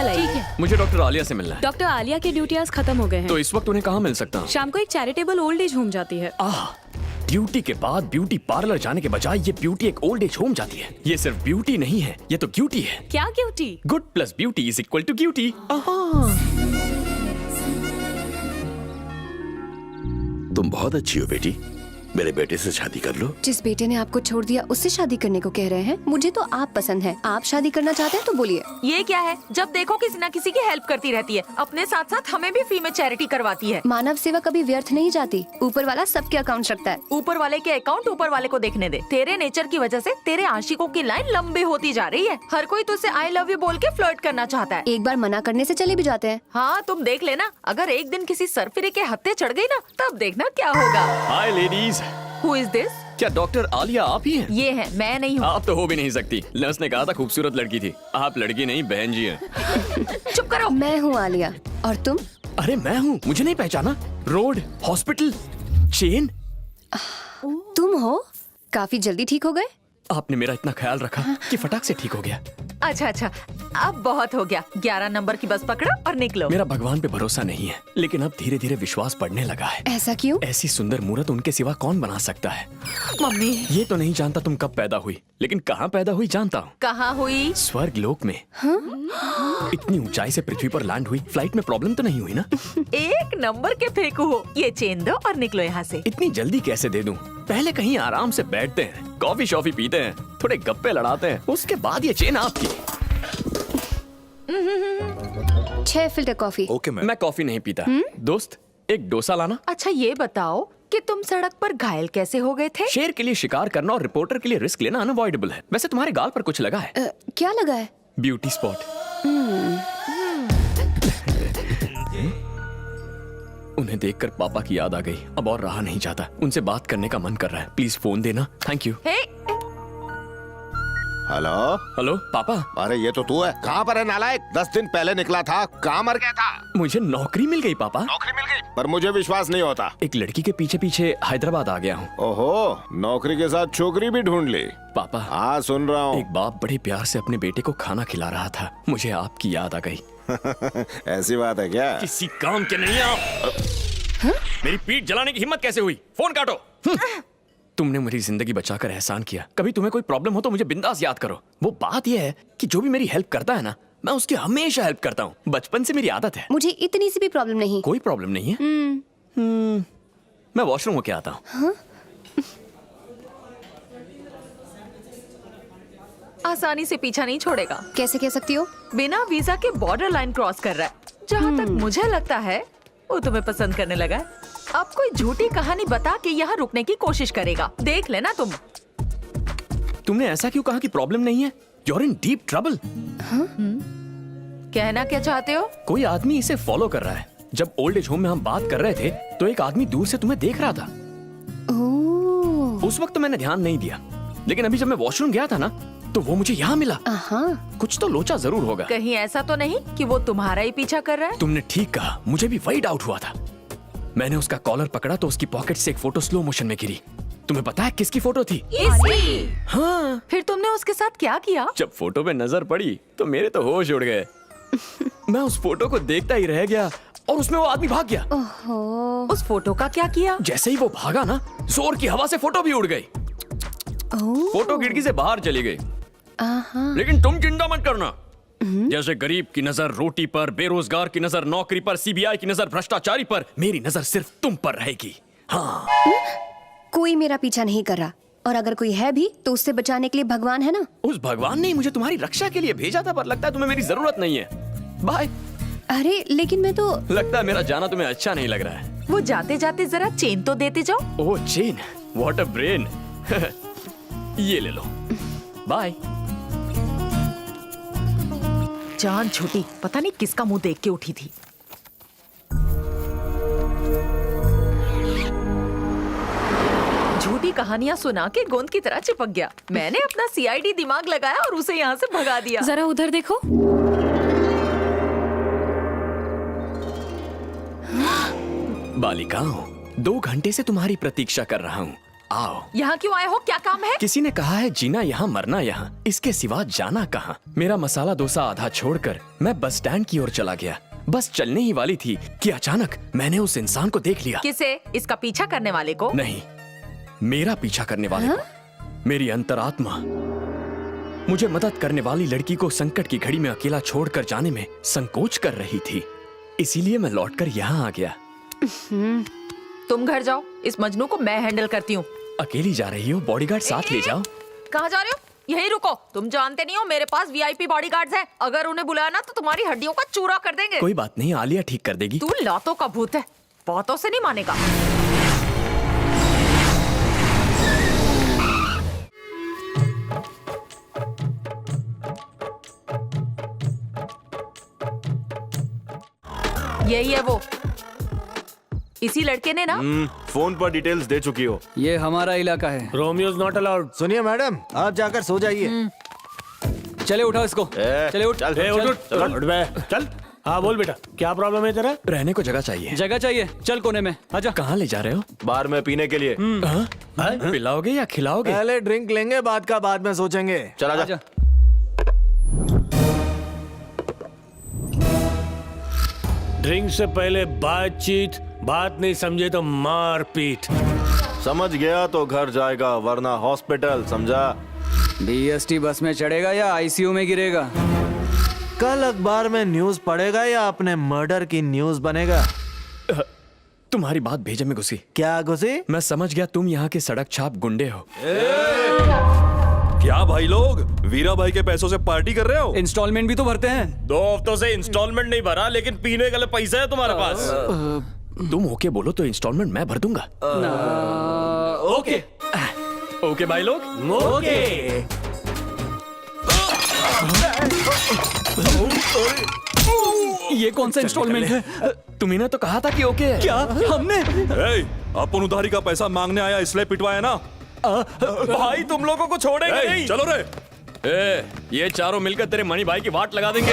कल आइए। ठीक है। मुझे डॉक्टर आलिया से मिलना है। डॉक्टर आलिया के ड्यूटी आज खत्म हो गए हैं। तो इस वक्त उन्हें कहाँ मिल सकता हूँ? शाम को एक चैरिटेबल ओल्ड एज होम जाती है। ड्यूटी के बाद ब्यूटी पार्लर जाने के बजाय ये ब्यूटी एक ओल्ड एज होम जाती है। ये सिर्फ ब्यूटी नहीं है, ये तो क्यूटी है। क्या cutie? Good plus beauty is equal to cutie. तुम बहुत अच्छी हो बेटी, मेरे बेटे से शादी कर लो। जिस बेटे ने आपको छोड़ दिया उससे शादी करने को कह रहे हैं? मुझे तो आप पसंद है। आप शादी करना चाहते हैं तो बोलिए। ये क्या है? जब देखो किसी न किसी की हेल्प करती रहती है, अपने साथ साथ हमें भी फ्री में चैरिटी करवाती है। मानव सेवा कभी व्यर्थ नहीं जाती। ऊपर वाला सबके अकाउंट रखता है। ऊपर वाले के अकाउंट ऊपर वाले को देखने दे। तेरे नेचर की वजह से तेरे आशिकों की लाइन लंबी होती जा रही है। हर कोई तुझसे आई लव यू बोल के फ्लर्ट करना चाहता है। एक बार मना करने से चले भी जाते हैं। हाँ, तुम देख लेना, अगर एक दिन किसी सरफिरे के हत्थे चढ़ गई ना, तब देखना क्या होगा। हाय लेडीज। Who is this? क्या डॉक्टर आलिया आप ही हैं? ये है, मैं नहीं हूँ। आप तो हो भी नहीं सकती। नर्स ने कहा था खूबसूरत लड़की थी। आप लड़की नहीं बहन जी हैं। चुप करो। मैं हूँ आलिया। और तुम? अरे मैं हूँ, मुझे नहीं पहचाना? Road, hospital, chain. तुम हो? काफी जल्दी ठीक हो गए। आपने मेरा इतना ख्याल रखा कि फटाक से ठीक हो गया। अच्छा अच्छा, अब बहुत हो गया। 11 नंबर की बस पकड़ो और निकलो। मेरा भगवान पे भरोसा नहीं है, लेकिन अब धीरे धीरे विश्वास बढ़ने लगा है। ऐसा क्यों? ऐसी सुंदर मूरत उनके सिवा कौन बना सकता है? मम्मी। ये तो नहीं जानता तुम कब पैदा हुई, लेकिन कहाँ पैदा हुई जानता हूँ। कहाँ हुई? स्वर्ग लोक में। इतनी ऊंचाई से पृथ्वी पर लैंड हुई। फ्लाइट में प्रॉब्लम तो नहीं हुई ना? एक नंबर के फेंकू हो। ये चेन दो और निकलो यहाँ से। इतनी जल्दी कैसे दे दूं? पहले कहीं आराम से बैठते हैं, कॉफी शॉफी पीते हैं, थोड़े गप्पे लड़ाते हैं, उसके बाद ये चेन आपकी। 6 फिल्टर कॉफी। Okay ma'am. मैं कॉफी नहीं पीता। दोस्त, एक डोसा लाना। अच्छा ये बताओ कि तुम सड़क पर घायल कैसे हो गए थे? शेर के लिए शिकार करना और रिपोर्टर के लिए रिस्क लेना अनअवॉइडेबल है। वैसे तुम्हारे गाल पर कुछ लगा है? क्या लगा है? Beauty spot. उन्हें देखकर पापा की याद आ गई। अब और रहा नहीं जाता। उनसे बात करने का मन कर रहा है। प्लीज फोन देना। Thank you. Hey, hello. Hello पापा। अरे ये तो तू है। कहाँ पर है नालायक? 10 दिन पहले निकला था, कहाँ मर गया था? मुझे नौकरी मिल गई पापा। नौकरी मिल गई? पर मुझे विश्वास नहीं होता। एक लड़की के पीछे पीछे हैदराबाद आ गया हूँ। ओहो, नौकरी के साथ छोकरी भी ढूंढ ली? पापा, हाँ सुन रहा हूँ। एक बाप बड़े प्यार से अपने बेटे को खाना खिला रहा था। मुझे आपकी याद आ गई। ऐसी बात है क्या? किसी काम के नहीं आप। मेरी पीठ जलाने की हिम्मत कैसे हुई? फोन काटो। तुमने मेरी जिंदगी बचाकर एहसान किया। कभी तुम्हें कोई प्रॉब्लम हो तो मुझे बिंदास याद करो। वो बात यह है कि जो भी मेरी हेल्प करता है ना, मैं उसकी हमेशा हेल्प करता हूँ। बचपन से मेरी आदत है। मुझे इतनी सी भी प्रॉब्लम नहीं। कोई प्रॉब्लम नहीं है। मैं वॉशरूम होके आता हूँ। आसानी से पीछा नहीं छोड़ेगा। कैसे कह सकती हो? बिना वीजा के बॉर्डर लाइन क्रॉस कर रहा है। जहाँ तक मुझे लगता है वो तुम्हें पसंद करने लगा है। अब कोई झूठी कहानी बता के यहाँ रुकने की कोशिश करेगा। देख लेना तुम। तुमने ऐसा क्यों कहा कि प्रॉब्लम नहीं है? You're in deep trouble। कहना क्या चाहते हो? कोई आदमी इसे फॉलो कर रहा है। जब ओल्ड एज होम में हम बात कर रहे थे तो एक आदमी दूर से तुम्हें देख रहा था। उस वक्त तो मैंने ध्यान नहीं दिया, लेकिन अभी जब मैं वॉशरूम गया था ना, तो वो मुझे यहाँ मिला। कुछ तो लोचा जरूर होगा। कहीं ऐसा तो नहीं कि वो तुम्हारा ही पीछा कर रहा है? तुमने ठीक कहा, मुझे भी वही डाउट हुआ था। मैंने उसका कॉलर पकड़ा तो उसकी पॉकेट से एक फोटो स्लो मोशन में गिरी। तुम्हें पता है किसकी फोटो थी? इसकी। हाँ। फिर तुमने उसके साथ क्या किया? जब फोटो पे नजर पड़ी तो मेरे तो होश उड़ गए। मैं उस फोटो को देखता ही रह गया और उसमें वो आदमी भाग गया। उस फोटो का क्या किया? जैसे ही वो भागा ना, जोर की हवा से फोटो भी उड़ गई। फोटो खिड़की से बाहर चली गई। लेकिन तुम चिंता मत करना। जैसे गरीब की नजर रोटी पर, बेरोजगार की नजर नौकरी पर, सीबीआई की नजर भ्रष्टाचारी पर, मेरी नजर सिर्फ तुम पर रहेगी। हाँ। कोई मेरा पीछा नहीं कर रहा, और अगर कोई है भी तो उससे बचाने के लिए भगवान है ना। उस भगवान ने मुझे तुम्हारी रक्षा के लिए भेजा था, पर लगता है तुम्हें मेरी जरूरत नहीं है। बाय। अरे लेकिन मैं तो। लगता है मेरा जाना तुम्हें अच्छा नहीं लग रहा है। वो जाते जाते जरा चेन तो देते जाओ। ओह चेन, व्हाट अ ब्रेन। ये ले लो। बाय। जान छूटी, पता नहीं किसका मुंह देख के उठी थी। झूठी कहानियां सुना के गोंद की तरह चिपक गया। मैंने अपना सीआईडी दिमाग लगाया और उसे यहाँ से भगा दिया। जरा उधर देखो। बालिकाओं, 2 घंटे से तुम्हारी प्रतीक्षा कर रहा हूँ। आओ। यहाँ क्यों आए हो? क्या काम है? किसी ने कहा है जीना यहाँ मरना यहाँ, इसके सिवा जाना कहाँ। मेरा मसाला डोसा आधा छोड़कर मैं बस स्टैंड की ओर चला गया। बस चलने ही वाली थी कि अचानक मैंने उस इंसान को देख लिया। किसे? इसका पीछा करने वाले को? नहीं, मेरा पीछा करने वाले को। मेरी अंतरात्मा मुझे मदद करने वाली लड़की को संकट की घड़ी में अकेला छोड़कर जाने में संकोच कर रही थी, इसीलिए मैं लौटकर यहाँ आ गया। तुम घर जाओ, इस मजनू को मैं हैंडल करती हूँ। अकेली जा रही हो? बॉडीगार्ड साथ ले जाओ। कहाँ जा रहे हो? यहीं रुको। तुम जानते नहीं हो मेरे पास वीआईपी बॉडीगार्ड्स हैं। अगर उन्हें बुलाया ना तो तुम्हारी हड्डियों का चूरा कर देंगे। कोई बात नहीं, आलिया ठीक कर देगी। तू लातों का भूत है, बातों से नहीं मानेगा। यही है वो, इसी लड़के ने ना। फोन पर डिटेल्स दे चुकी हो। ये हमारा इलाका है। Romeo's not allowed. सुनिए मैडम, आप जाकर सो जाइए। चले उठाओ इसको। चले उठ। चल, ए, उठ बे, चल। हाँ बोल बेटा, क्या प्रॉब्लम है तेरा? रहने को जगह चाहिए। जगह चाहिए, चल कोने में आजा। कहाँ ले जा रहे हो? बार में पीने के लिए। पिलाओगे या खिलाओगे? पहले ड्रिंक लेंगे, बात का बाद में सोचेंगे। चला जा। आजा। ड्रिंक से पहले बातचीत, बात नहीं समझे तो मार पीट। समझ गया तो घर जाएगा, वरना हॉस्पिटल, समझा? डीएसटी बस में चढ़ेगा या आईसीयू में गिरेगा? कल अखबार में न्यूज पढ़ेगा या अपने मर्डर की न्यूज बनेगा? तुम्हारी बात भेजे में घुसी। क्या घुसी? मैं समझ गया, तुम यहाँ के सड़क छाप गुंडे हो। क्या भाई लोग वीरा भाई के पैसों से पार्टी कर रहे हो? इंस्टॉलमेंट भी तो भरते हैं। 2 हफ्तों से इंस्टॉलमेंट नहीं भरा, लेकिन पीने के लिए पैसा है तुम्हारे पास। तुम ओके बोलो तो इंस्टॉलमेंट मैं भर दूंगा। ओके ओके भाई लोग। ओके। ये कौन सा इंस्टॉलमेंट है? तुम्ही ने तो कहा था कि ओके है। क्या हमने? अपन उधारी का पैसा मांगने आया इसलिए पिटवाया ना। भाई तुम लोगों को छोड़ेंगे नहीं। चलो रे। ये चारों मिलकर तेरे मणि भाई की वाट लगा देंगे।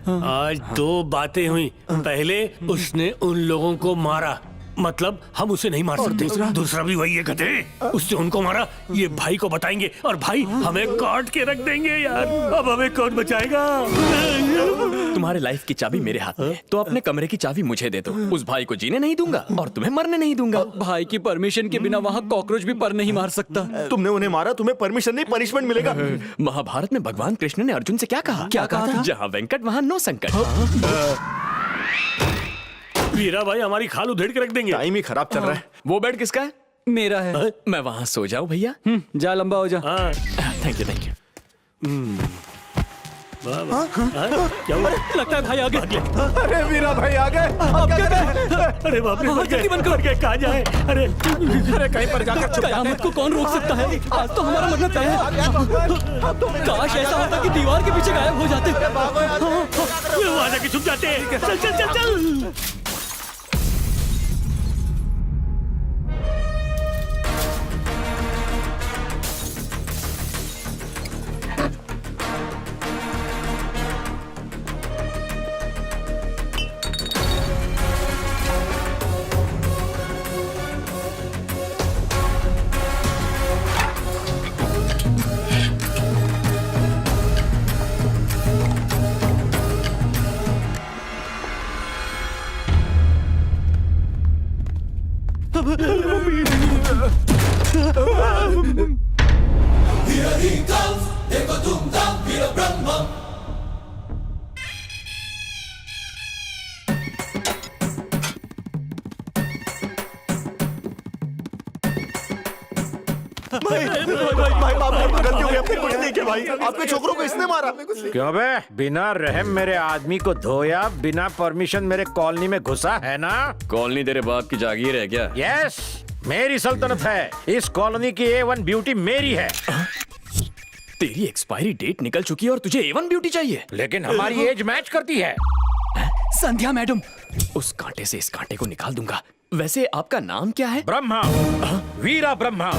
आज 2 बातें हुई। पहले उसने उन लोगों को मारा, मतलब हम उसे नहीं मार सकते। दूसरा भी वही है गधे, उससे उनको मारा। ये भाई को बताएंगे और भाई हमें काट के रख देंगे यार। अब हमें कौन बचाएगा? तुम्हारे लाइफ की चाबी मेरे हाथ में है, तो अपने कमरे की चाबी मुझे दे दो। उस भाई को जीने नहीं दूंगा और तुम्हें मरने नहीं दूंगा। भाई की परमिशन के बिना वहाँ कॉकरोच भी पर नहीं मार सकता। तुमने उन्हें मारा, तुम्हें परमिशन नहीं, पनिशमेंट मिलेगा। महाभारत में भगवान कृष्ण ने अर्जुन से क्या कहा? क्या कहा था? जहाँ वेंकट वहाँ नो संकट। वीरा भाई हमारी खाल उधेड़ के रख देंगे। टाइम ही खराब चल रहा है। वो बेड किसका है? मेरा है। मैं वहाँ सो जाऊँ भैया? जा लंबा हो जा। Thank you thank you. क्या हुआ? लगता है भाई आ गए। अरे वीरा भाई आ गए। अब क्या करें? अरे बाप रे, जल्दी बंद कर। कहाँ जाए? अरे कहीं पर जाकर छुप कयामत को कौन रोक सकता है? आज तो हमारा मरना तय है। काश ऐसा होता कि दीवार के पीछे गायब हो जाते। वहाँ जाके छुप जाते हैं। चल चल चल चल। आपके छोकरों को इसने मारा। क्यों बे? बिना रहम मेरे आदमी को धोया, बिना परमिशन मेरे कॉलोनी में घुसा है ना? कॉलोनी तेरे बाप की जागीर है क्या? यस, मेरी सल्तनत है। इस कॉलोनी की A1 ब्यूटी मेरी है। तेरी एक्सपायरी डेट निकल चुकी है और तुझे A1 ब्यूटी चाहिए? लेकिन हमारी एज मैच करती है। संध्या मैडम, उस कांटे से इस कांटे को निकाल दूंगा, वैसे आपका नाम क्या है? Brahma, Veera Brahma.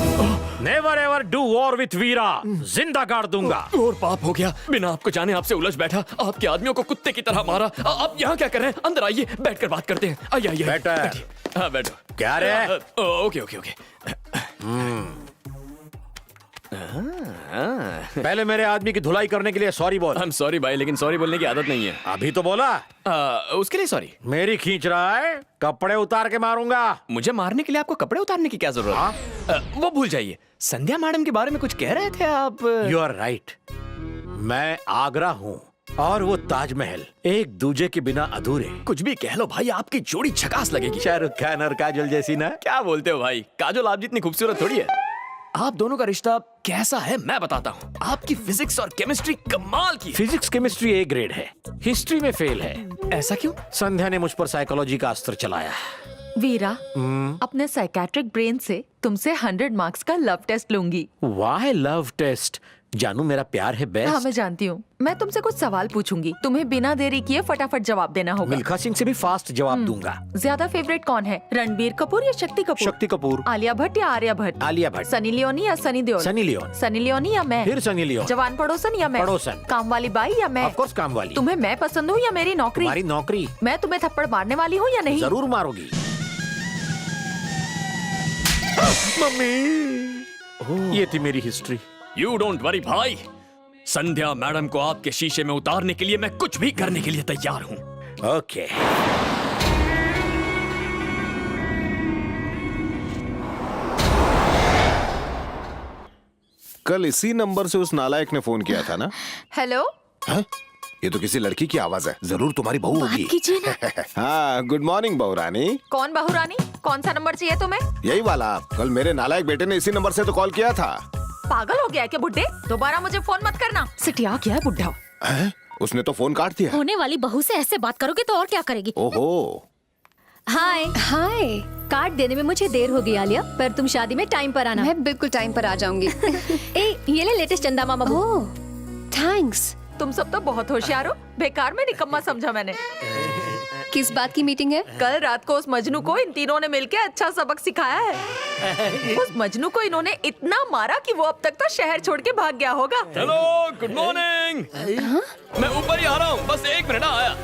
Never ever do war with Veera. जिंदा गाड़ दूंगा। और पाप हो गया, बिना आपको जाने आपसे उलझ बैठा, आपके आदमियों को कुत्ते की तरह मारा। आप यहाँ क्या कर रहे हैं? अंदर आइए, बैठकर बात करते हैं। आइए आइए बैठो। बैठिए। हाँ बैठो। क्या रे? Okay okay okay. पहले मेरे आदमी की धुलाई करने के लिए सॉरी बोल। आई एम सॉरी भाई, लेकिन सॉरी बोलने की आदत नहीं है। अभी तो बोला। उसके लिए सॉरी। मेरी खींच रहा है, कपड़े उतार के मारूंगा। मुझे मारने के लिए आपको कपड़े उतारने की क्या जरूरत है? वो भूल जाइए। संध्या मैडम के बारे में कुछ कह रहे थे आप। You are right. मैं आगरा हूँ और वो ताजमहल, एक दूजे के बिना अधूरे। कुछ भी कह लो भाई, आपकी जोड़ी झकास लगेगी। शाहरुख खान और काजोल जैसी ना। क्या बोलते हो भाई, काजोल आप जितनी खूबसूरत थोड़ी है। आप दोनों का रिश्ता कैसा है मैं बताता हूँ। आपकी फिजिक्स और केमिस्ट्री कमाल की है। फिजिक्स केमिस्ट्री ए ग्रेड है, हिस्ट्री में फेल है। ऐसा क्यों? संध्या ने मुझ पर साइकोलॉजी का अस्त्र चलाया। वीरा, अपने साइकेट्रिक ब्रेन से तुमसे 100 मार्क्स का लव टेस्ट लूंगी। वाह लव टेस्ट? जानू मेरा प्यार है हाँ बेस्ट। मैं जानती हूँ। मैं तुमसे कुछ सवाल पूछूंगी, तुम्हें बिना देरी किए फटाफट जवाब देना होगा। मिल्खा सिंह से भी फास्ट जवाब दूंगा। ज्यादा फेवरेट कौन है, रणबीर कपूर या शक्ति कपूर? शक्ति कपूर। आलिया भट्ट या आर्या भट्ट? आलिया भट्ट। सनी लियोनी या Sunny Deol? Sunny Leone. Sunny Leone या मैं? फिर सनी लियोन। जवान पड़ोसन या मैं? पड़ोसन। काम वाली बाई या मैं? ऑफ कोर्स काम वाली। तुम्हें मैं पसंद हूँ या मेरी नौकरी? तुम्हारी नौकरी। मैं तुम्हें थप्पड़ मारने वाली हूँ या नहीं? जरूर मारोगी। मम्मी, ये थी मेरी हिस्ट्री। यू डोंट वरी भाई, संध्या मैडम को आपके शीशे में उतारने के लिए मैं कुछ भी करने के लिए तैयार हूँ। ओके। कल इसी नंबर से उस नालायक ने फोन किया था ना? हेलो। हैं? ये तो किसी लड़की की आवाज है, जरूर तुम्हारी बहू होगी। कीजिए ना। हाँ, गुड मॉर्निंग बहू रानी। कौन बहू रानी? कौन सा नंबर चाहिए तुम्हें? यही वाला। कल मेरे नालायक बेटे ने इसी नंबर से तो कॉल किया था। पागल हो गया है क्या बुड्ढे? दोबारा मुझे फोन मत करना। सिटिया क्या है बुड्ढा? हैं? उसने तो फोन काट दिया। होने वाली बहू से ऐसे बात करोगे तो और क्या करेगी? ओहो। हाय हाय। कार्ड देने में मुझे देर हो गई आलिया, पर तुम शादी में टाइम पर आना। मैं बिल्कुल टाइम पर आ जाऊंगी। ए, ये ले लेटेस्ट चंदा मामा। ओह, थैंक्स। तुम सब तो बहुत होशियार हो, बेकार में निकम्मा समझा मैंने। किस बात की मीटिंग है? कल रात को उस मजनू को इन तीनों ने मिलके अच्छा सबक सिखाया है। उस मजनू को इन्होंने इतना मारा कि वो अब तक तो शहर छोड़ के भाग गया होगा। Hello, good morning. मैं ऊपर ही आ रहा हूँ, बस एक मिनट आया।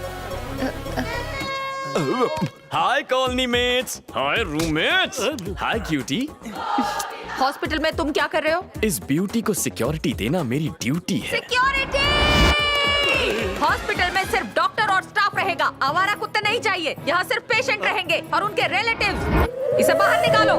हाय कॉलोनी मेट्स, हाय रूममेट्स, हाय क्यूटी। हॉस्पिटल में तुम क्या कर रहे हो? इस ब्यूटी को सिक्योरिटी देना मेरी ड्यूटी है। सिक्योरिटी! हॉस्पिटल में सिर्फ डॉक्टर और स्टाफ रहेगा, आवारा कुत्ते नहीं चाहिए। यहाँ सिर्फ पेशेंट रहेंगे और उनके रिलेटिव्स। इसे बाहर निकालो।